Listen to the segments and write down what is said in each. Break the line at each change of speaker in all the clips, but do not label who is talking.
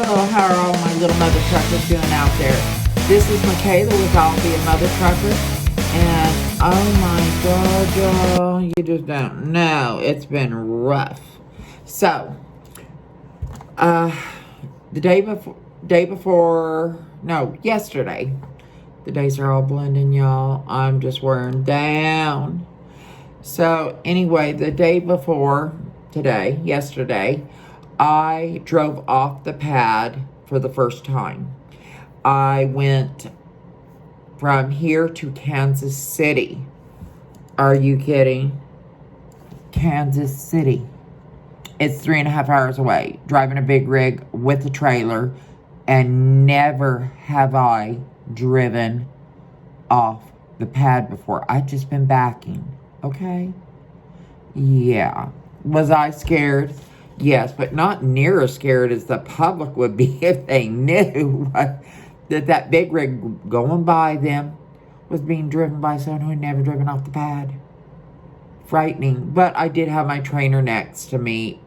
How are all my little mother truckers doing out there? This is Michaela with I'll Be a Mother Trucker. And oh my God, y'all, you just don't know. It's been rough. So, yesterday. The days are all blending, y'all. I'm just wearing down. So, anyway, the day before yesterday, I drove off the pad for the first time. I went from here to Kansas City. Are you kidding? Kansas City. It's 3.5 hours away. Driving a big rig with a trailer. And never have I driven off the pad before. I've just been backing. Okay? Yeah. Was I scared? Yes, but not near as scared as the public would be if they knew that big rig going by them was being driven by someone who had never driven off the pad. Frightening. But I did have my trainer next to me.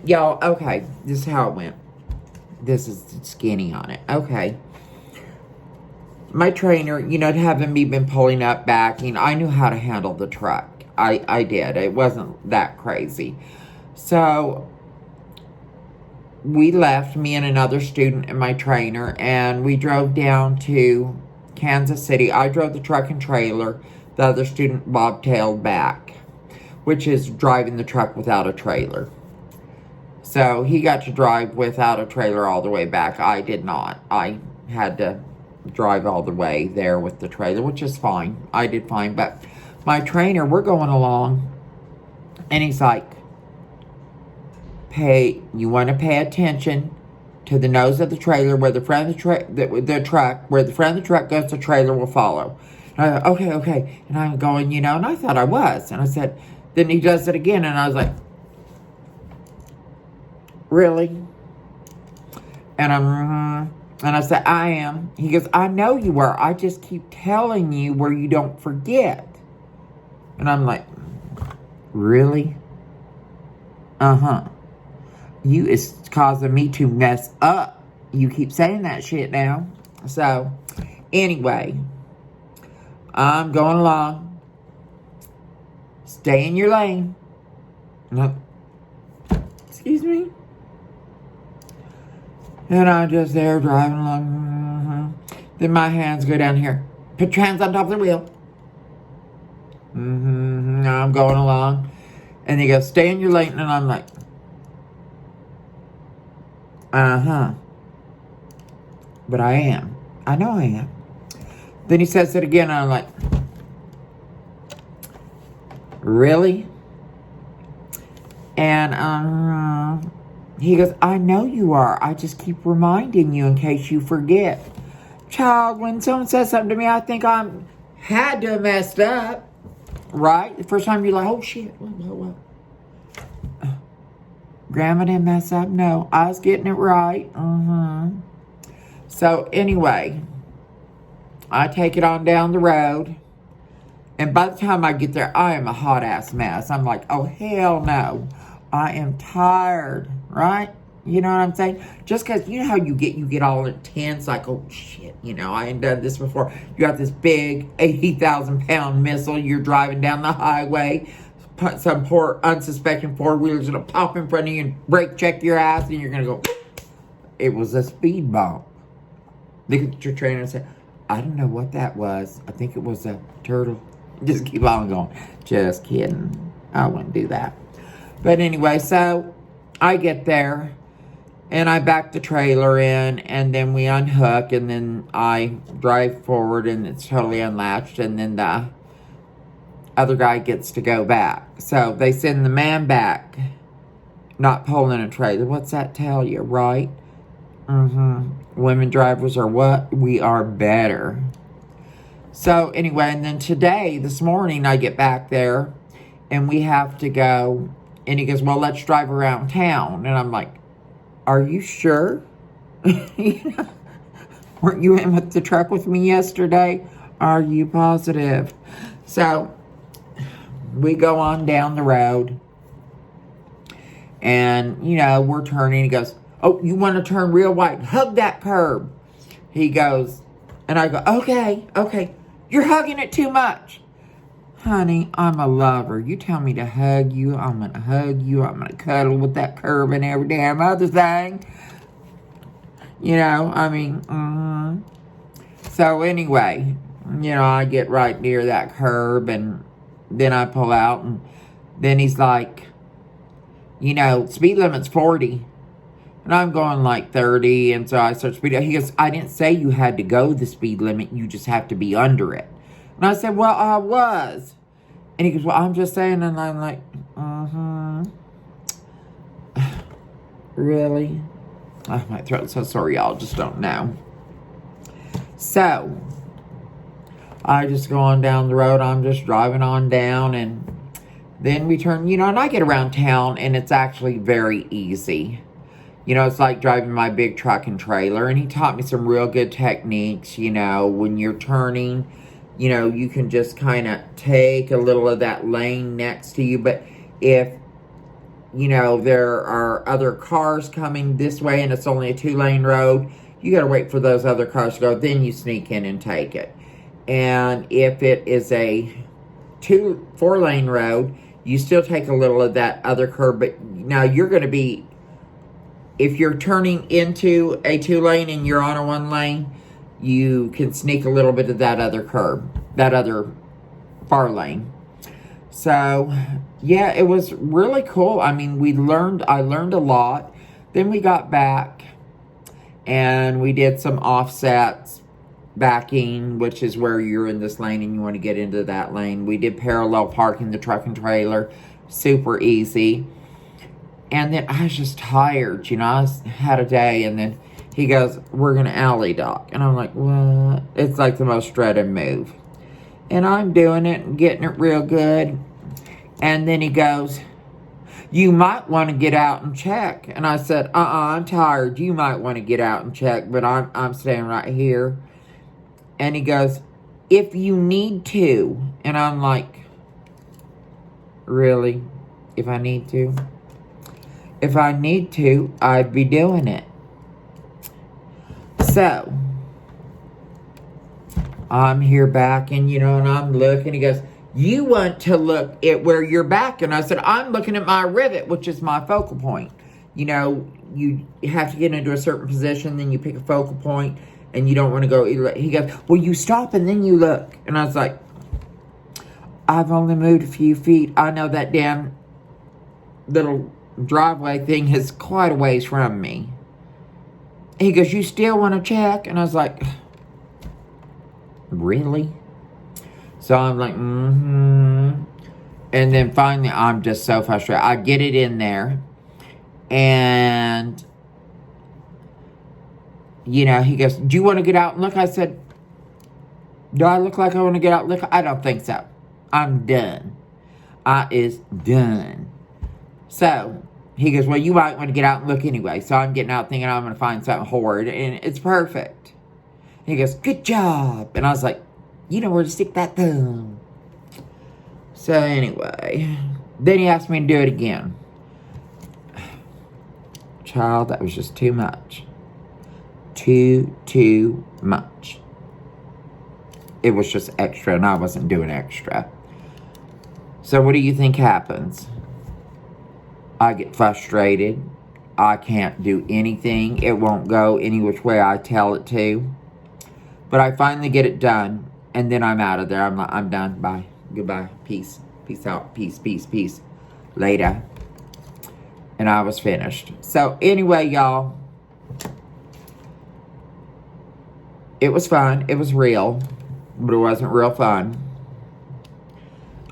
Y'all, okay, this is how it went. This is skinny on it. Okay. My trainer, having me been pulling up, backing, I knew how to handle the truck. I did. It wasn't that crazy. So, we left, me and another student and my trainer, and we drove down to Kansas City. I drove the truck and trailer. The other student bobtailed back, which is driving the truck without a trailer. So, he got to drive without a trailer all the way back. I did not. I had to drive all the way there with the trailer, which is fine. I did fine, but my trainer, we're going along, and he's like, you want to pay attention to the nose of the trailer, where the front of the truck, where the front of the truck goes, the trailer will follow. And I go, okay. And I'm going, and I thought I was. And I said, then he does it again, and I was like, really? And I said, I am. He goes, I know you are. I just keep telling you where you don't forget. And I'm like, really? Uh-huh. You is causing me to mess up. You keep saying that shit now. So, anyway, I'm going along. Stay in your lane. No. Excuse me? And I'm just there driving along. Then my hands go down here. Put your hands on top of the wheel. Now I'm going along. And he goes, stay in your lane. And I'm like, but I am. I know I am. Then he says it again, and I'm like, really? And he goes, I know you are. I just keep reminding you in case you forget. Child, when someone says something to me, I think I'm had to have messed up. Right? The first time you're like, oh shit. What? Grandma didn't mess up. No, I was getting it right. So anyway, I take it on down the road. And by the time I get there, I am a hot ass mess. I'm like, oh hell no. I am tired, right? You know what I'm saying? Just because, you know how you get all intense, like, oh shit, I ain't done this before. You got this big 80,000 pound missile, you're driving down the highway, some poor unsuspecting four-wheeler's gonna pop in front of you and brake check your ass, and you're gonna go, it was a speed bump. Look at your trainer and say, I don't know what that was. I think it was a turtle. Just keep on going. Just kidding. I wouldn't do that. But anyway, so I get there, and I back the trailer in, and then we unhook, and then I drive forward, and it's totally unlatched, and then the other guy gets to go back. So they send the man back, not pulling a trailer. What's that tell you, right? Women drivers are what? We are better. So anyway, and then this morning, I get back there, and we have to go, and he goes, well, let's drive around town. And I'm like, are you sure? Weren't you in with the truck with me yesterday? Are you positive? So we go on down the road, And, you know, we're turning. He goes, oh, you want to turn real wide? Hug that curb. He goes, and I go, okay. You're hugging it too much. Honey, I'm a lover. You tell me to hug you, I'm going to hug you. I'm going to cuddle with that curb and every damn other thing. You know, I mean, So anyway, you know, I get right near that curb and then I pull out and then he's like, you know, speed limit's 40. And I'm going like 30, and so I start speeding. He goes, I didn't say you had to go the speed limit. You just have to be under it. And I said, well, I was. And he goes, well, I'm just saying. And I'm like, really? Oh, my throat's so sore, y'all just don't know. So, I just go on down the road. I'm just driving on down, and then we turn, you know, and I get around town, and it's actually very easy. You know, it's like driving my big truck and trailer. And he taught me some real good techniques, you know, when you're turning, you know, you can just kind of take a little of that lane next to you. But if, you know, there are other cars coming this way and it's only a 2-lane road, you got to wait for those other cars to go. Then you sneak in and take it. And if it is a 4-lane road, you still take a little of that other curb. But now you're going to be, if you're turning into a 2-lane and you're on a 1-lane, you can sneak a little bit of that other curb, that other far lane. So, yeah, it was really cool. I mean, I learned a lot. Then we got back and we did some offsets, backing, which is where you're in this lane and you want to get into that lane. We did parallel parking the truck and trailer, super easy. And then I was just tired, you know, I had a day, and then he goes, we're going to alley dock. And I'm like, what? It's like the most dreaded move. And I'm doing it and getting it real good. And then he goes, you might want to get out and check. And I said, I'm tired. You might want to get out and check, but I'm staying right here. And he goes, if you need to. And I'm like, really? If I need to? If I need to, I'd be doing it. So, I'm here backing, you know, and I'm looking. He goes, you want to look at where you're backing. I said, I'm looking at my rivet, which is my focal point. You know, you have to get into a certain position, then you pick a focal point, and you don't want to go either way. He goes, well, you stop and then you look. And I was like, I've only moved a few feet. I know that damn little driveway thing is quite a ways from me. He goes, you still want to check? And I was like, really? So I'm like, And then finally, I'm just so frustrated. I get it in there. And, you know, he goes, do you want to get out and look? I said, do I look like I want to get out and look? I don't think so. I'm done. I is done. So, he goes, well, you might want to get out and look anyway. So I'm getting out thinking I'm going to find something horrid. And it's perfect. He goes, good job. And I was like, you know where to stick that thumb. So anyway, then he asked me to do it again. Child, that was just too much. Too much. It was just extra, and I wasn't doing extra. So what do you think happens? I get frustrated. I can't do anything. It won't go any which way I tell it to. But I finally get it done, and then I'm out of there. I'm like, I'm done. Bye. Goodbye. Peace. Peace out. Peace. Later. And I was finished. So anyway, y'all, it was fun. It was real, but it wasn't real fun.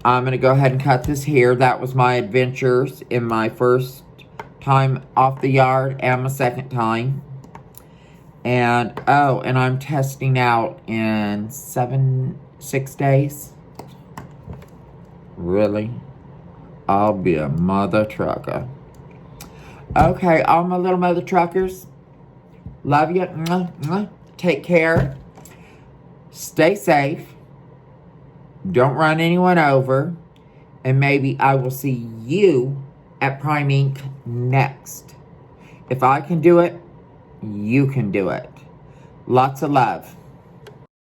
I'm going to go ahead and cut this here. That was my adventures in my first time off the yard and my second time. And, oh, and I'm testing out in 6 days. Really? I'll be a mother trucker. Okay, all my little mother truckers. Love you. Mwah, mwah. Take care. Stay safe. Don't run anyone over. And maybe I will see you at Prime Ink next. If I can do it, you can do it. Lots of love.